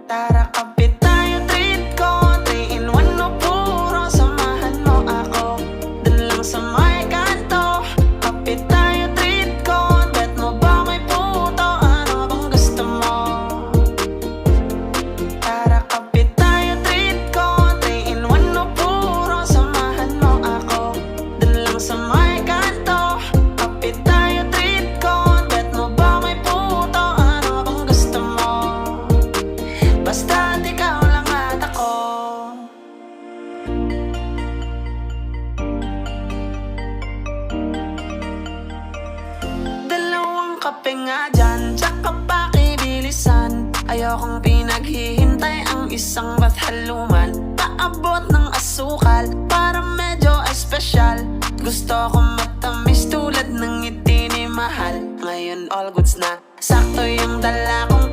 Tara kape tayo, treat ko 3 in 1 no puro. Samahan mo ako dun lang sa may kanto. Kape tayo, treat ko. Bet mo ba may puto? Ano bang gusto mo? Tara kape tayo, treat ko 3 in 1 no puro. Samahan mo ako dun lang sa may kanto. Kape tayo, treat ko. Bet mo ba may puto? Ano bang gusto mo? Basta't ikaw lang at ako. Dalawang kape nga dyan, tsaka pakibilisan. Ayokong pinaghihintay ang isang ba't haluman. Paabot ng asukal para medyo espesyal. Gusto ko matamis tulad ng ngiti ni Mahal. Ngayon all goods na, sakto yung dala kong